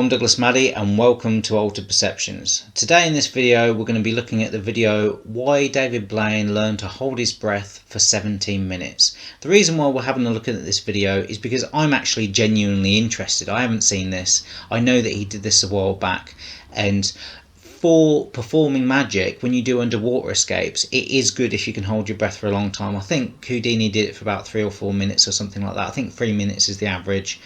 I'm Douglas Maddy and welcome to Altered Perceptions. Today in this video we're going to be looking at the video Why David Blaine Learned to Hold His Breath for 17 Minutes. The reason why we're having a look at this video is because I'm actually genuinely interested. I haven't seen this. I know that he did this a while back, and for performing magic, when you do underwater escapes, it is good if you can hold your breath for a long time. I think Houdini did it for about 3 or 4 minutes or something like that. I think 3 minutes is the average.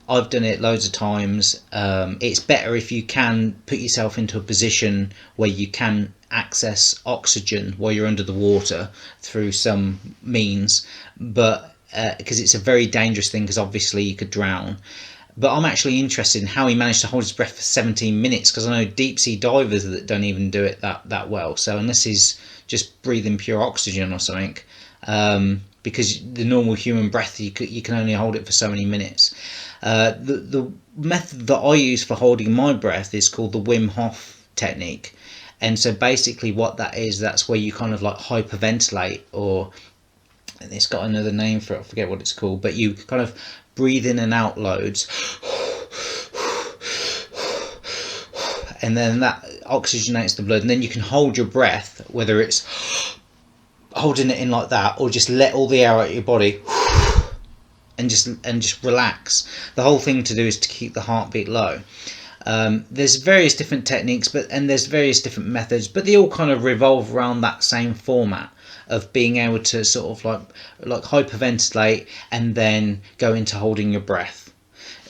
I've done it loads of times. It's better if you can put yourself into a position where you can access oxygen while you're under the water through some means, but because it's a very dangerous thing, because obviously you could drown. But I'm actually interested in how he managed to hold his breath for 17 minutes, because I know deep sea divers that don't even do it that well. So unless he's just breathing pure oxygen or something, because the normal human breath, you can only hold it for so many minutes. The method that I use for holding my breath is called the Wim Hof technique. And so basically what that is, that's where you kind of like hyperventilate, or it's got another name for it, I forget what it's called, but you kind of breathe in and out loads, and then that oxygenates the blood, and then you can hold your breath, whether it's holding it in like that or just let all the air out of your body and just relax. The whole thing to do is to keep the heartbeat low. There's various different techniques, and there's various different methods, but they all kind of revolve around that same format of being able to sort of like hyperventilate and then go into holding your breath.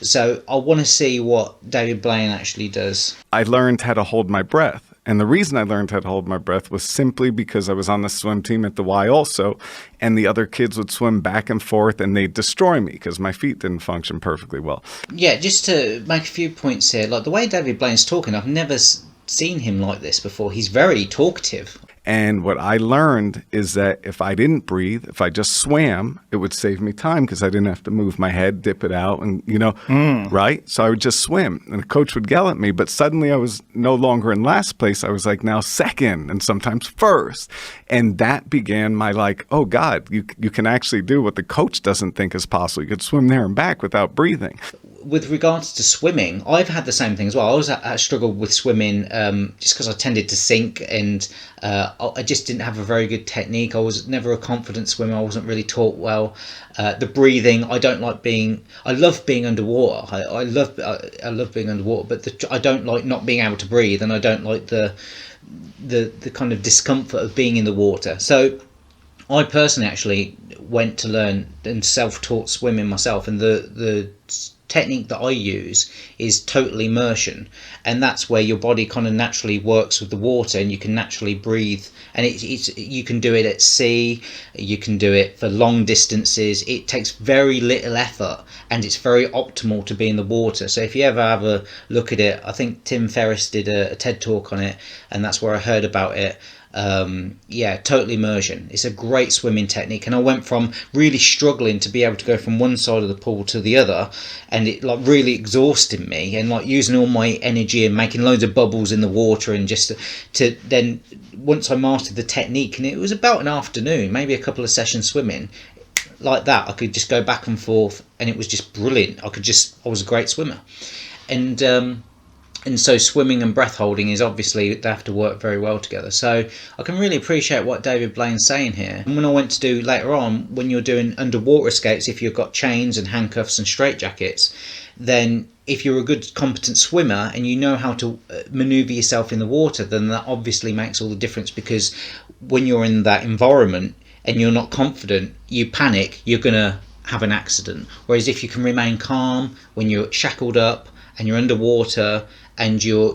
So I want to see what David Blaine actually does. I learned how to hold my breath. And the reason I learned how to hold my breath was simply because I was on the swim team at the Y also, and the other kids would swim back and forth and they'd destroy me because my feet didn't function perfectly well. Yeah, just to make a few points here, like the way David Blaine's talking, I've never seen him like this before. He's very talkative. And what I learned is that if I didn't breathe, if I just swam, it would save me time because I didn't have to move my head, dip it out, and, right? So I would just swim. And the coach would yell at me, but suddenly I was no longer in last place. I was like now second and sometimes first. And that began my oh, God, you can actually do what the coach doesn't think is possible. You could swim there and back without breathing. With regards to swimming, I've had the same thing as well. I struggled with swimming just because I tended to sink, and I just didn't have a very good technique. I was never a confident swimmer. I wasn't really taught well. The breathing, I love being underwater. I love being underwater, but I don't like not being able to breathe, and I don't like the kind of discomfort of being in the water. So I personally actually went to learn and self-taught swimming myself, and the technique that I use is total immersion, and that's where your body kind of naturally works with the water and you can naturally breathe, and you can do it at sea, you can do it for long distances. It takes very little effort and it's very optimal to be in the water. So if you ever have a look at it, I think Tim Ferriss did a TED talk on it, and that's where I heard about it. Total immersion. It's a great swimming technique, and I went from really struggling to be able to go from one side of the pool to the other, and it really exhausted me, and using all my energy and making loads of bubbles in the water, and just to then, once I mastered the technique, and it was about an afternoon, maybe a couple of sessions swimming like that, I could just go back and forth, and it was just brilliant. I was a great swimmer, and so swimming and breath holding is obviously, they have to work very well together. So I can really appreciate what David Blaine's saying here. And when I went to do later on, when you're doing underwater escapes, if you've got chains and handcuffs and straitjackets, then if you're a good competent swimmer and you know how to maneuver yourself in the water, then that obviously makes all the difference, because when you're in that environment and you're not confident, you panic, you're going to have an accident. Whereas if you can remain calm when you're shackled up and you're underwater, and you're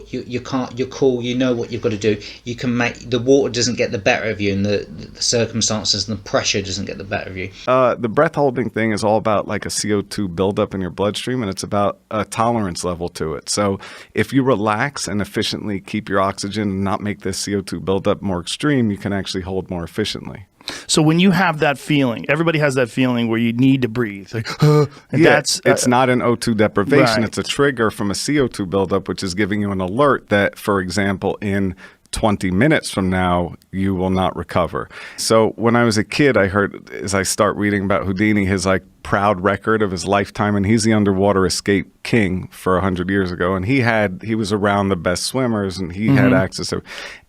cool, you know what you've got to do, you can make the water doesn't get the better of you, and the circumstances and the pressure doesn't get the better of you. The breath holding thing is all about like a CO2 buildup in your bloodstream, and it's about a tolerance level to it. So if you relax and efficiently keep your oxygen and not make this CO2 buildup more extreme, you can actually hold more efficiently. So when you have that feeling, everybody has that feeling where you need to breathe. It's not an O2 deprivation. Right. It's a trigger from a CO2 buildup, which is giving you an alert that, for example, in 20 minutes from now, you will not recover. So when I was a kid, I heard, as I start reading about Houdini, his like proud record of his lifetime, and he's the underwater escape king for 100 years ago. And he was around the best swimmers, and he had access to,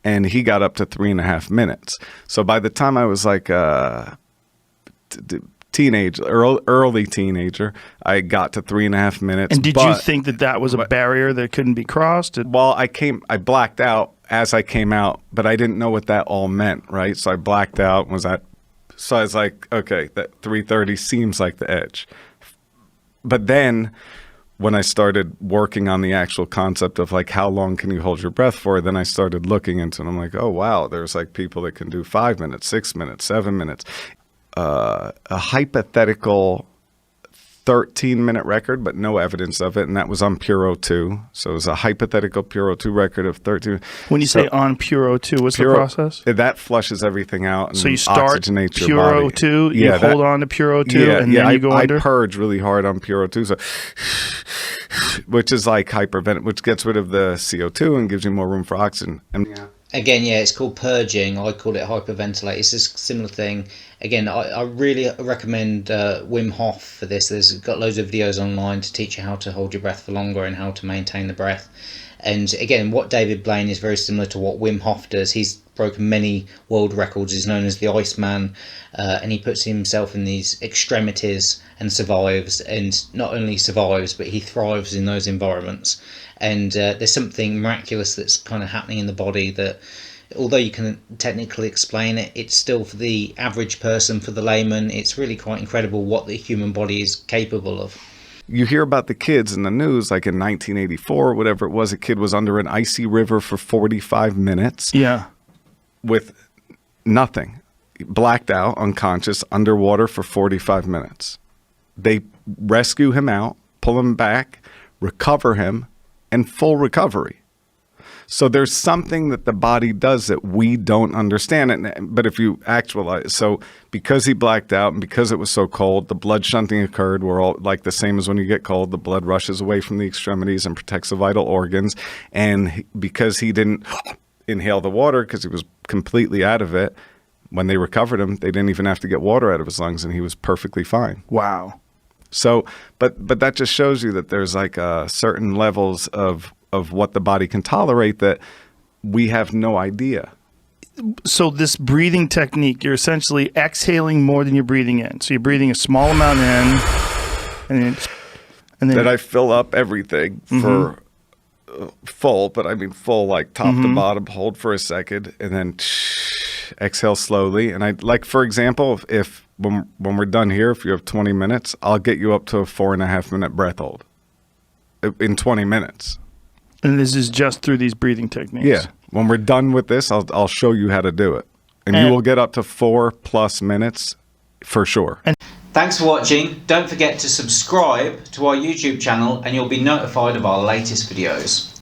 and he got up to 3.5 minutes. So by the time I was like early teenager, I got to 3.5 minutes. And did you think that was a barrier that couldn't be crossed? Well, I blacked out as I came out, but I didn't know what that all meant, right? So I blacked out. So I was like, okay, that 3:30 seems like the edge. But then when I started working on the actual concept of like how long can you hold your breath for, then I started looking into it. And I'm like, oh, wow, there's like people that can do 5 minutes, 6 minutes, 7 minutes. A hypothetical 13-minute record, but no evidence of it, and that was on Pure O2. So it was a hypothetical Pure O2 record of 13. When you say on Pure O2, what's the process? That flushes everything out and so you start oxygenates Pure your body. O2, you hold on to Pure O2, and then you go under? I purge really hard on Pure O2, so which is like hyperventilation, which gets rid of the CO2 and gives you more room for oxygen. Again, it's called purging. I call it hyperventilate. It's a similar thing. Again, I really recommend Wim Hof for this. There's got loads of videos online to teach you how to hold your breath for longer and how to maintain the breath. And again, what David Blaine is very similar to what Wim Hof does. He's broken many world records. He's known as the Iceman, and he puts himself in these extremities and survives. And not only survives, but he thrives in those environments. And there's something miraculous that's kind of happening in the body that, although you can technically explain it, it's still, for the average person, for the layman, it's really quite incredible what the human body is capable of. You hear about the kids in the news, like in 1984 or whatever it was, a kid was under an icy river for 45 minutes. Yeah. With nothing. Blacked out, unconscious, underwater for 45 minutes. They rescue him out, pull him back, recover him, and full recovery. So there's something that the body does that we don't understand. But if you actualize, so because he blacked out and because it was so cold, the blood shunting occurred. We're all like the same as when you get cold. The blood rushes away from the extremities and protects the vital organs. And because he didn't inhale the water, because he was completely out of it, when they recovered him, they didn't even have to get water out of his lungs, and he was perfectly fine. Wow. So, but that just shows you that there's like certain levels of what the body can tolerate that we have no idea. So this breathing technique, you're essentially exhaling more than you're breathing in. So you're breathing a small amount in, and then that I fill up everything for full, but I mean full like top to bottom, hold for a second, and then exhale slowly. And I like, for example, if when we're done here, if you have 20 minutes, I'll get you up to a 4.5 minute breath hold in 20 minutes. And this is just through these breathing techniques. Yeah. When we're done with this, I'll show you how to do it. And you will get up to 4+ minutes for sure. Thanks for watching. Don't forget to subscribe to our YouTube channel and you'll be notified of our latest videos.